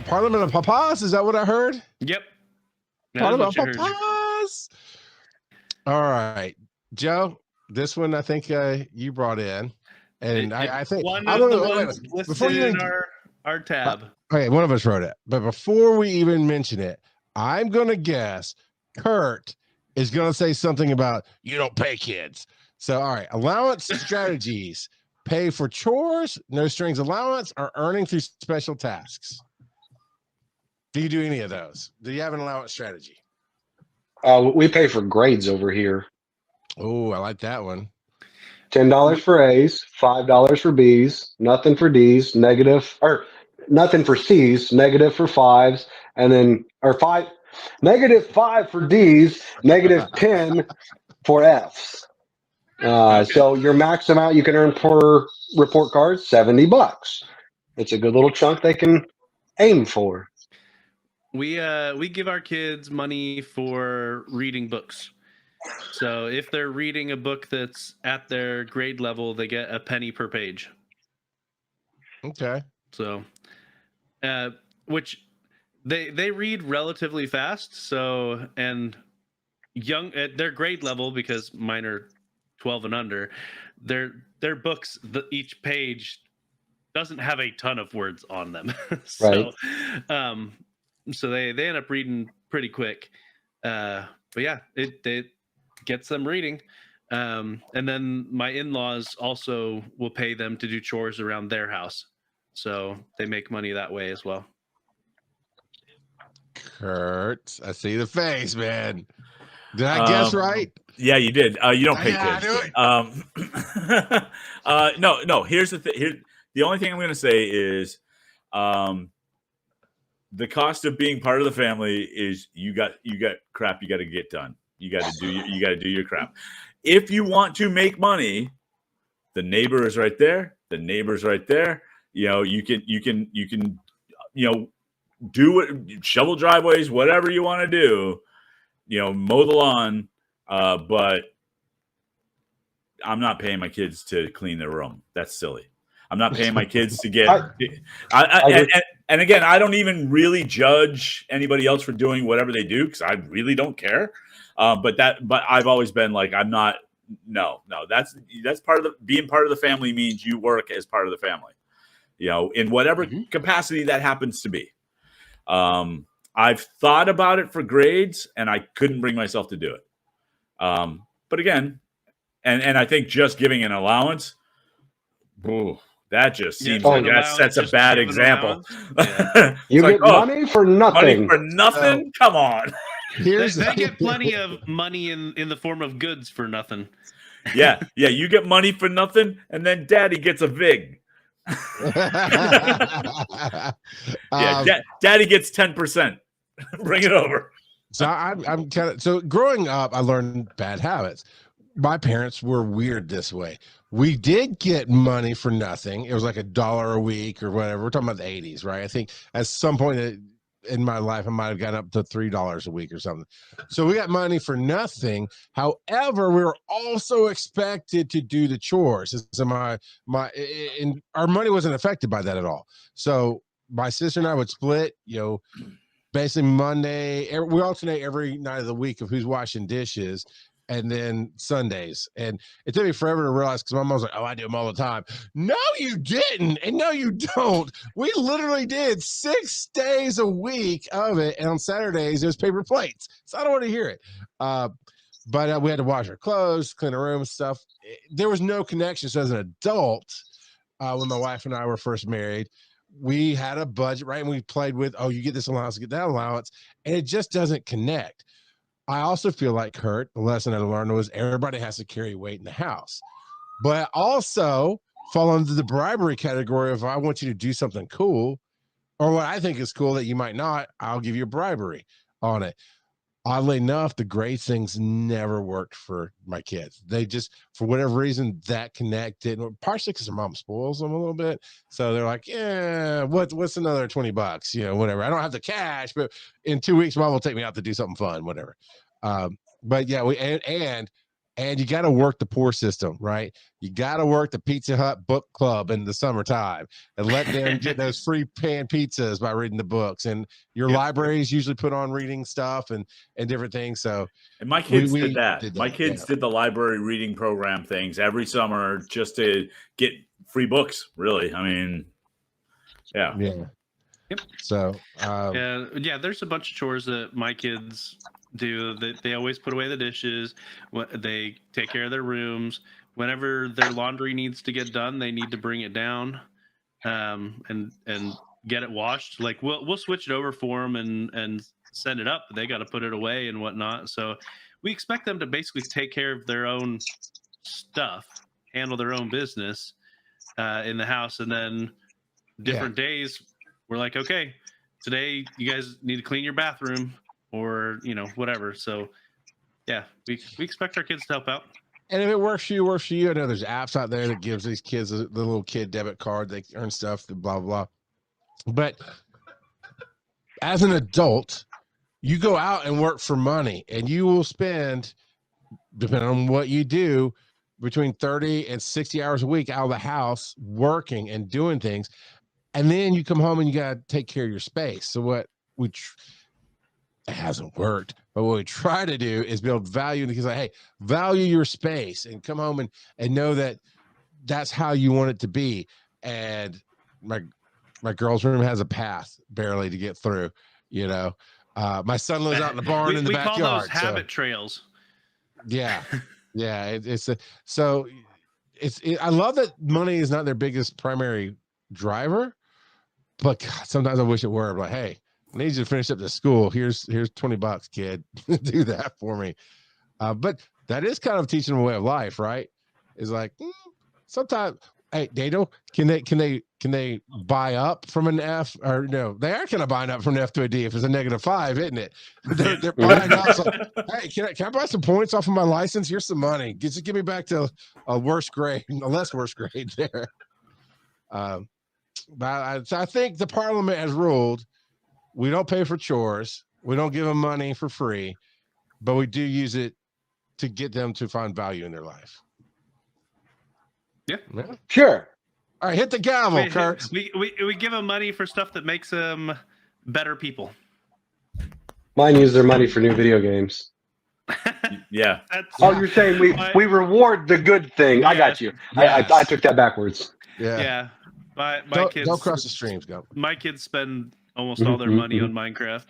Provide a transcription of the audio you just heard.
Parliament of Papas. Is that what I heard? Yep. Parliament of Papas. All right, Joe. This one I think you brought in, and I think one of the ones listed in our tab. Okay, one of us wrote it, but before we even mention it, I'm gonna guess Kurt is gonna say something about you don't pay kids. So, all right, allowance strategies: pay for chores, no strings allowance, or earning through special tasks. Do you do any of those? Do you have an allowance strategy? We pay for grades over here. Oh, I like that one. $10 for A's, $5 for B's, nothing for D's, nothing for C's, negative for fives, and then -5 for D's, -10 for F's. So your max amount you can earn per report card, $70. It's a good little chunk they can aim for. We give our kids money for reading books. So if they're reading a book that's at their grade level, they get a penny per page. Okay. So, which they read relatively fast. So, and young at their grade level, because mine are 12 and under, their books, each page doesn't have a ton of words on them. So, right. So they end up reading pretty quick. But yeah, it gets them reading. And then my in-laws also will pay them to do chores around their house. So they make money that way as well. Kurt, I see the face, man. Did I guess right? Yeah, you did. You don't pay Yeah, kids. No. Here's the thing. The only thing I'm going to say is, the cost of being part of the family is you got crap you got to get done. You got to do your crap. If you want to make money, the neighbor is right there. The neighbor's right there. You can do what, shovel driveways, whatever you want to do. Mow the lawn. But I'm not paying my kids to clean their room. That's silly. I'm not paying my kids to get. And again, I don't even really judge anybody else for doing whatever they do because I really don't care. But I've always been like, I'm not. No. That's part of being part of the family means you work as part of the family. In whatever capacity that happens to be. I've thought about it for grades, and I couldn't bring myself to do it. But again, and I think just giving an allowance. That just seems like that sets a bad example. Yeah. You get money for nothing. Money for nothing? Come on. They get plenty of money in the form of goods for nothing. Yeah. You get money for nothing, and then Daddy gets a VIG. Daddy gets 10%. Bring it over. So I'm kind of growing up, I learned bad habits. My parents were weird this way. We did get money for nothing. It was like $1 a week or whatever. We're talking about the 80s, right? I think at some point in my life, I might have gotten up to $3 a week or something. So we got money for nothing. However, we were also expected to do the chores. So and our money wasn't affected by that at all. So my sister and I would split, basically Monday. We alternate every night of the week of who's washing dishes. And then Sundays. And it took me forever to realize, because my mom was like, oh, I do them all the time. No, you didn't. And no, you don't. We literally did 6 days a week of it. And on Saturdays, it was paper plates. So I don't want to hear it. But we had to wash our clothes, clean the room, stuff. There was no connection. So as an adult, when my wife and I were first married, we had a budget, right? And we played with, oh, you get this allowance, you get that allowance. And it just doesn't connect. I also feel like, Kurt, the lesson I learned was everybody has to carry weight in the house. But I also fall under the bribery category of I want you to do something cool, or what I think is cool that you might not, I'll give you a bribery on it. Oddly enough, the grade things never worked for my kids. They just, for whatever reason, that connected. Partially because their mom spoils them a little bit. So they're like, yeah, what's another $20? Whatever. I don't have the cash, but in 2 weeks, mom will take me out to do something fun, whatever. But yeah, And you got to work the pour system, right? You got to work the Pizza Hut book club in the summertime and let them get those free pan pizzas by reading the books. And your libraries usually put on reading stuff and different things. So, and my kids we did that. My kids did the library reading program things every summer just to get free books. Really, I mean, yeah. Yep. So, there's a bunch of chores that my kids do. That they always put away the dishes. They take care of their rooms. Whenever their laundry needs to get done, they need to bring it down, and get it washed. Like we'll switch it over for them and send it up. They got to put it away and whatnot. So we expect them to basically take care of their own stuff, handle their own business in the house, and then different days we're like, okay, today you guys need to clean your bathroom or whatever. So yeah, we expect our kids to help out. And if it works for you, works for you. I know there's apps out there that gives these kids the little kid debit card. They earn stuff, blah, blah, blah. But as an adult, you go out and work for money, and you will spend, depending on what you do, between 30 and 60 hours a week out of the house working and doing things. And then you come home and you got to take care of your space. So what it hasn't worked, but what we try to do is build value, because like, hey, value your space and come home and know that that's how you want it to be. And my girl's room has a path barely to get through, my son lives out in the barn in the backyard. We call those habit trails. Yeah. I love that money is not their biggest primary driver, but God, sometimes I wish it were. I'm like, hey, I need you to finish up the school. Here's $20, kid. Do that for me. But that is kind of teaching them a way of life, right? It's like sometimes, hey, Dado, can they buy up from an F, or no? They are kind of buying up from an F to a D if it's a -5, isn't it? They're buying up. So, hey, can I buy some points off of my license? Here's some money. Just give me back to a less worse grade there. But I think the parliament has ruled we don't pay for chores. We don't give them money for free, but we do use it to get them to find value in their life. Yeah. Sure. All right, hit the gavel, Kurt. We give them money for stuff that makes them better people. Mine use their money for new video games. Yeah. You're saying we reward the good thing. I got you. Yes. I took that backwards. Yeah. My kids don't cross the streams, go. My kids spend almost all their money on Minecraft.